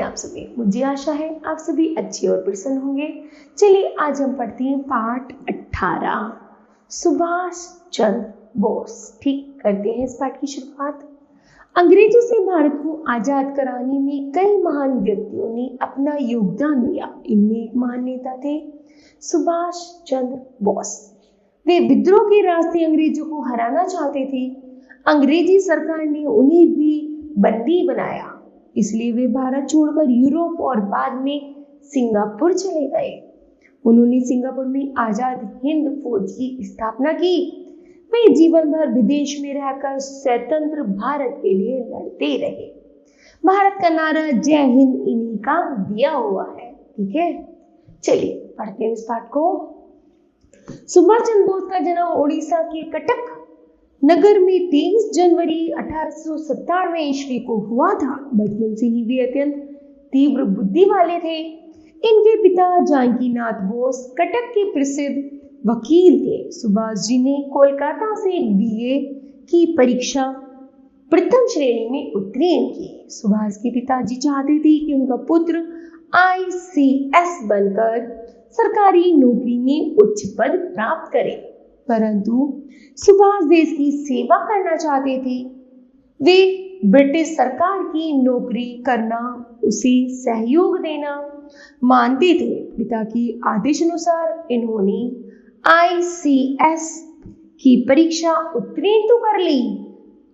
आप सभी? मुझे आशा है आप सभी अच्छे और प्रसन्न होंगे। चलिए आज हम पढ़ते हैं पाठ 18 सुभाष चंद्र बोस। ठीक, करते हैं इस पाठ की शुरुआत। अंग्रेजों से भारत को आजाद कराने में कई महान व्यक्तियों ने अपना योगदान दिया। इनमें एक महान नेता थे सुभाष चंद्र बोस। वे विद्रोह के रास्ते अंग्रेजों को हराना चाहते थे। अंग्रेजी सरकार ने उन्हें भी बंदी बनाया, इसलिए वे भारत छोड़कर यूरोप और बाद में सिंगापुर चले गए। उन्होंने सिंगापुर में आजाद हिंद फौज की स्थापना की। वे जीवन भर विदेश में रहकर स्वतंत्र भारत के लिए लड़ते रहे। भारत का नारा जय हिंद इन्हीं का दिया हुआ है। ठीक है, चलिए पढ़ते हैं इस पाठ को। सुभाष चंद्र बोस का जन्म उड़ीसा के कटक नगर में 23 जनवरी 1897 ईस्वी को हुआ था। बचपन से ही वे अत्यंत तीव्र बुद्धि वाले थे। इनके पिता जानकीनाथ बोस कटक के प्रसिद्ध वकील थे। सुभाष जी ने कोलकाता से बीए की परीक्षा प्रथम श्रेणी में उत्तीर्ण की। सुभाष के पिताजी चाहते थे कि उनका पुत्र ICS बनकर सरकारी नौकरी में उच्च पद प्राप्त करे, परंतु सुभाष देश की सेवा करना चाहते थे। वे ब्रिटिश सरकार की नौकरी करना, उसे सहयोग देना मानते थे। पिता के आदेशानुसार इन्होंने ICS की परीक्षा उत्तीर्ण तो कर ली,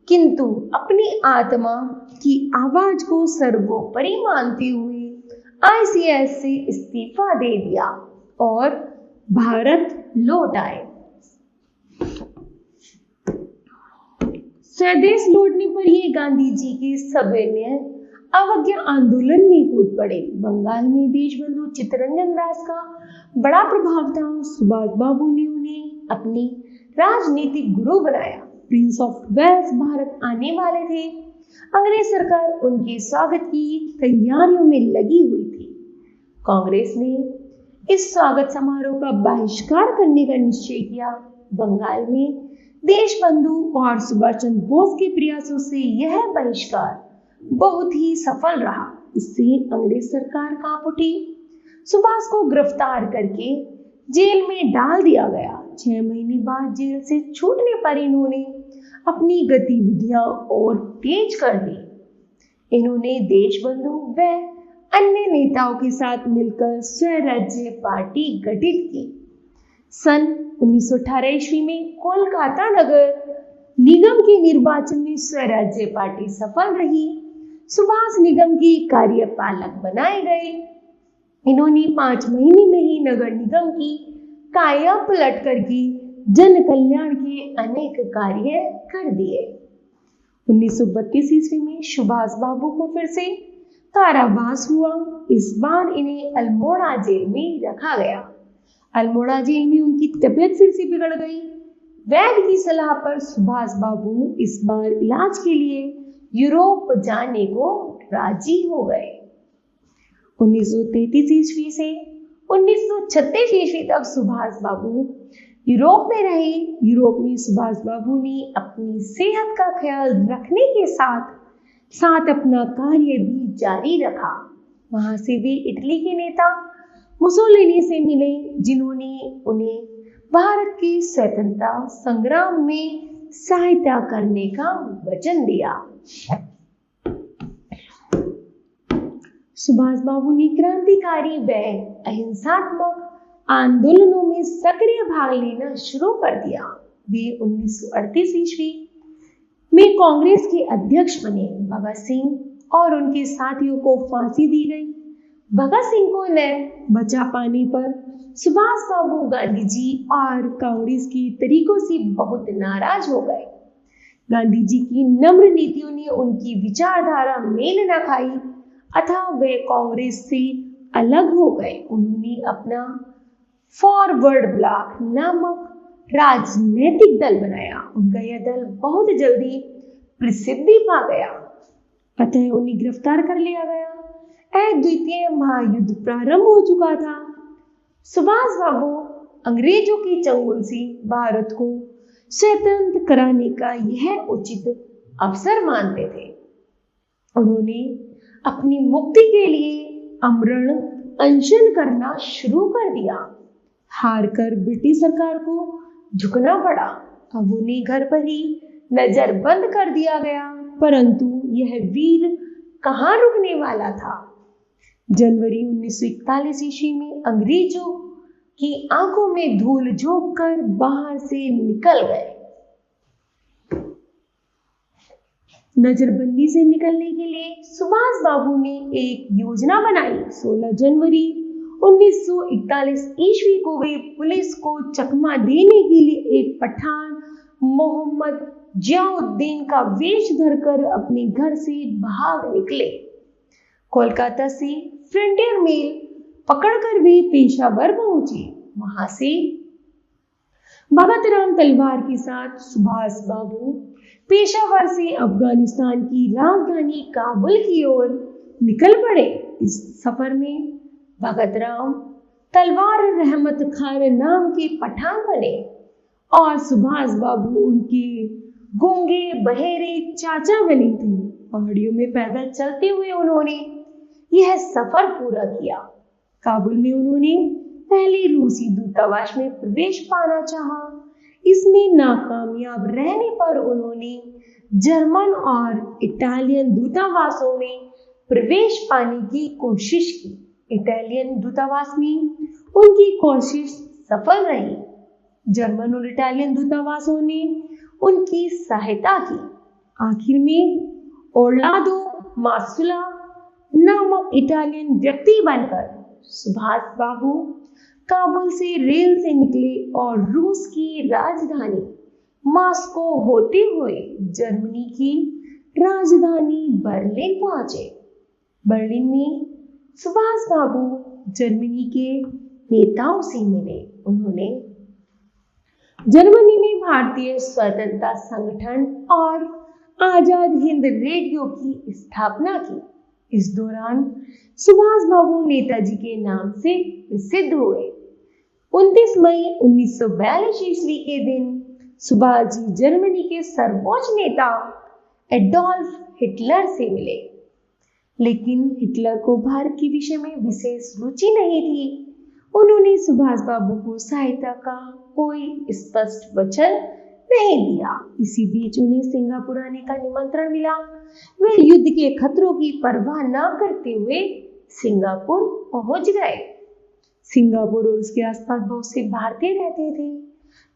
किंतु अपनी आत्मा की आवाज को सर्वोपरि मानते हुए ICS से इस्तीफा दे दिया और भारत लौट आए। स्वदेश लौटने पर ये गांधी जी के सविनय अवज्ञा आंदोलन में कूद पड़े। बंगाल में देशबंधु चित्तरंजन दास का बड़ा प्रभाव था। सुभाष बाबू ने उन्हें अपने राजनीतिक गुरु बनाया। प्रिंस ऑफ वेल्स भारत आने वाले थे। अंग्रेज सरकार उनके स्वागत की तैयारियों में लगी हुई थी। कांग्रेस ने इस स्वागत समारोह का बहिष्कार करने का निश्चय किया। बंगाल में देशबंधु और सुभाष चंद्र बोस के प्रयासों से यह बहिष्कार बहुत ही सफल रहा। इससे अंग्रेज सरकार कांप उठी। सुभाष को गिरफ्तार करके जेल में डाल दिया गया। 6 महीने बाद जेल से छूटने पर इन्होंने अपनी गतिविधियां और तेज कर दी। इन्होंने देशबंधु व अन्य नेताओं के साथ मिलकर स्वराज्य पार्टी गठित की। सन 1918 ईस्वी में कोलकाता नगर निगम के निर्वाचन में स्वराज्य पार्टी सफल रही। सुभाष निगम के कार्यपालक बनाए गए। इन्होंने 5 महीने में ही नगर निगम की काया पलट करके जन कल्याण के अनेक कार्य कर दिए। 1932 ईस्वी में सुभाष बाबू को फिर से कारावास हुआ। इस बार इन्हें अल्मोड़ा जेल में रखा गया। अल्मोड़ा जेल में उनकी तबीयत फिर से बिगड़ गई। वैद्य की सलाह पर सुभाष बाबू इस बार इलाज के लिए यूरोप जाने को राजी हो गए। 1933 ईस्वी से 1936 ईस्वी तक सुभाष बाबू यूरोप में रहे। यूरोप में सुभाष बाबू ने अपनी सेहत का ख्याल रखने के साथ साथ अपना कार्य भी जारी रखा। वहां से वे इटली के नेता मुसोलिनी से मिले, जिन्होंने उन्हें भारत के स्वतंत्रता संग्राम में सहायता करने का वचन दिया। सुभाष बाबू ने क्रांतिकारी व अहिंसात्मक आंदोलनों में सक्रिय भाग लेना शुरू कर दिया। वे 1938 ईस्वी में कांग्रेस के अध्यक्ष बने। भगत सिंह और उनके साथियों को फांसी दी गई। भगत सिंह को न बचा पाने पर सुभाष बाबू गांधी जी और कांग्रेस के तरीकों से बहुत नाराज हो गए। गांधी जी की नम्र नीतियों ने उनकी विचारधारा मेल न खाई, अतः वे कांग्रेस से अलग हो गए। उन्होंने अपना फॉरवर्ड ब्लॉक नामक राजनीतिक दल बनाया। उनका यह दल बहुत जल्दी प्रसिद्धि पा गया, अतः उन्हें गिरफ्तार कर लिया गया। द्वितीय महायुद्ध प्रारंभ हो चुका था। सुभाष बाबू अंग्रेजों के चंगुल से भारत को स्वतंत्र कराने का यह उचित अवसर मानते थे। उन्होंने अपनी मुक्ति के लिए अमरण अनशन करना शुरू कर दिया। हारकर ब्रिटिश सरकार को झुकना पड़ा। अब उन्हें घर पर ही नजरबंद कर दिया गया, परंतु यह वीर कहाँ रुकने वाला था। जनवरी 1941 ईस्वी में अंग्रेजों की आंखों में धूल झोंक कर बाहर से निकल गए। नजरबंदी से निकलने के लिए सुभाष बाबू ने एक योजना बनाई। 16 जनवरी 1941 ईस्वी को वे पुलिस को चकमा देने के लिए एक पठान मोहम्मद जियाउद्दीन का वेश धरकर अपने घर से भाग निकले। कोलकाता से फ्रंटियर मेल पकड़कर वे पेशावर पहुंचे। वहां से भगत राम तलवार के साथ सुभाष बाबू पेशावर से अफगानिस्तान की राजधानी काबुल की ओर निकल पड़े। इस सफर में भगत राम तलवार रहमत खान नाम के पठान बने और सुभाष बाबू उनके गूंगे बहेरे चाचा बने थे। पहाड़ियों में पैदल चलते हुए उन्होंने यह सफर पूरा किया। काबुल में उन्होंने पहले रूसी दूतावास में प्रवेश पाना चाहा। इसमें नाकामयाब रहने पर उन्होंने जर्मन और इटालियन दूतावासों में प्रवेश पाने की कोशिश की। इटालियन दूतावास में उनकी कोशिश सफल रही। जर्मन और इटालियन दूतावासों ने उनकी सहायता की। आखिर में ओर्लादो मासुला नामक इटालियन व्यक्ति बनकर सुभाष बाबू काबुल से रेल से निकले और रूस की राजधानी मॉस्को होते हुए जर्मनी की राजधानी बर्लिन पहुंचे। बर्लिन में सुभाष बाबू जर्मनी के नेताओं से मिले। उन्होंने जर्मनी में भारतीय स्वतंत्रता संगठन और आजाद हिंद रेडियो की स्थापना की। इस दौरान सुभाष बाबू नेताजी के नाम से प्रसिद्ध हुए। 29 मई 1942 ईस्वी के दिन सुभाष जी जर्मनी के सर्वोच्च नेता एडोल्फ हिटलर से मिले, लेकिन हिटलर को भारत के विषय में विशेष रुचि नहीं थी। उन्होंने सुभाष बाबू को सहायता का कोई स्पष्ट वचन नहीं दिया। इसी बीच उन्हें सिंगापुर आने का निमंत्रण मिला। वे युद्ध के खतरों की परवाह न करते हुए सिंगापुर पहुंच गए। सिंगापुर और उसके आसपास बहुत से भारतीय रहते थे।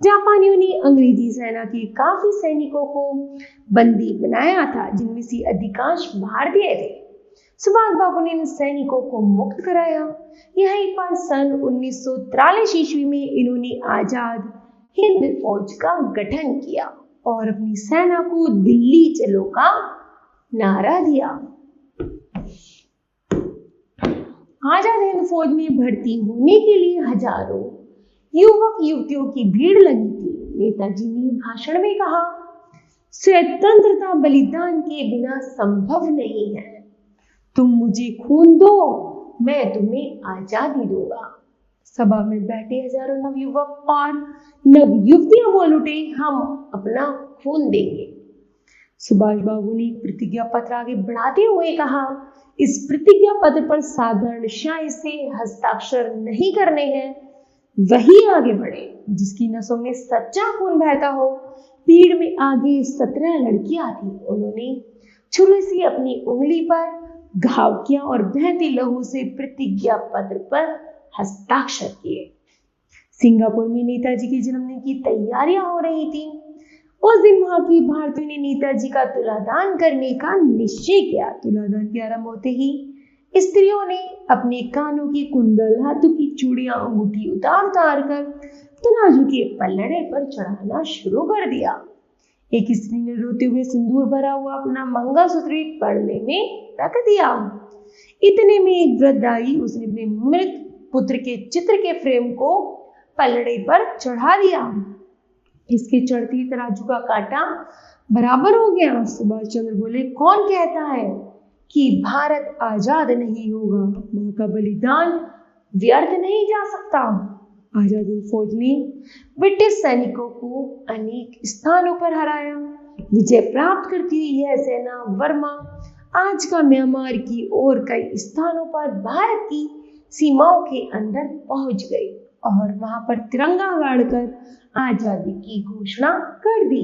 जापानियों ने अंग्रेजी सेना के काफी सैनिकों को बंदी बनाया था, जिनमें से अधिकांश भारतीय थे। सुभाष बाबू ने इन सैनिकों को मुक्त कराया। यहीं पर सन 1943 ईस्वी में इन्होंने आजाद हिंद फौज का गठन किया और अपनी सेना को दिल्ली चलो का नारा दिया। आजाद हिंद फौज में भर्ती होने के लिए हजारों युवक युवतियों की भीड़ लगी थी। नेताजी ने भाषण में कहा, स्वतंत्रता बलिदान के बिना संभव नहीं है। तुम मुझे खून दो, मैं तुम्हें आजादी दूंगा। सभा में बैठे हजारों नवयुवक और नवयुवतियां बोल उठे, हम अपना खून देंगे। सुभाष बाबू ने प्रतिज्ञा पत्र आगे बढ़ाते हुए कहा, इस प्रतिज्ञा पत्र पर साधारण शाही से हस्ताक्षर नहीं करने हैं, वही आगे बढ़े जिसकी नसों में सच्चा खून बहता हो। भीड़ में आगे 17 लड़कियां थी। उन्होंने छुरी से अपनी उंगली पर घाव किया और बहते लहू से प्रतिज्ञा पत्र पर हस्ताक्षर किए। सिंगापुर में नेताजी के जन्मदिन की तैयारियां हो रही थी। उस दिन वहां की भारतीयों ने नेताजी का तुलादान करने का निश्चय किया। तुलादान के आरंभ होते ही स्त्रियों ने अपने कानों की कुंडल, हाथों की चूड़ियां, अंगूठी उतार कर तराजू के पल्लड़े पर चढ़ाना शुरू कर दिया। एक स्त्री ने रोते हुए सिंदूर भरा हुआ अपना मंगलसूत्र पल्ले में रख दिया। इतने में एक वृद्ध आई। उसने अपने मृत पुत्र के चित्र के फ्रेम को पलड़े पर चढ़ा दिया। इसके चढ़ती तराजू का कांटा बराबर हो गया। सुभाष चंद्र बोले, कौन कहता है कि भारत आजाद नहीं होगा? मां का बलिदान व्यर्थ नहीं जा सकता। आजाद हिंद फौज ने ब्रिटिश सैनिकों को अनेक स्थानों पर हराया। विजय प्राप्त करती हुई यह सेना वर्मा आज का म्यांमार की और कई स्थानों पर भारत की सीमाओं के अंदर पहुंच गई और वहां पर तिरंगा गाड़कर आजादी की घोषणा कर दी।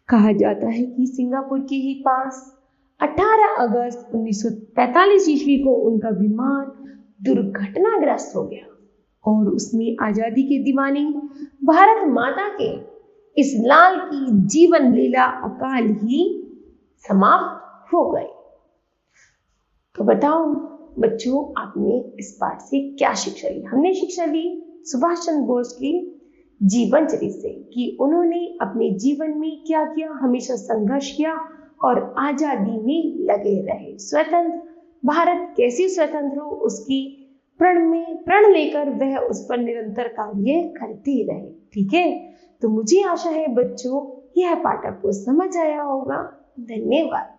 कहा जाता है कि सिंगापुर के ही पास 18 अगस्त 1945 ईस्वी को उनका विमान दुर्घटनाग्रस्त हो गया और उसमें आजादी के दीवाने भारत माता के इस लाल की जीवन लीला अकाल ही समाप्त हो गई। तो बताओ बच्चों, आपने इस पाठ से क्या शिक्षा ली? हमने शिक्षा ली सुभाष चंद्र बोस की जीवन चरित्र से कि उन्होंने अपने जीवन में क्या किया, हमेशा संघर्ष किया और आजादी में लगे रहे। स्वतंत्र भारत कैसे स्वतंत्र हो उसकी प्रण लेकर वह उस पर निरंतर कार्य करते रहे। ठीक है, तो मुझे आशा है बच्चों यह पाठ आपको समझ आया होगा। धन्यवाद।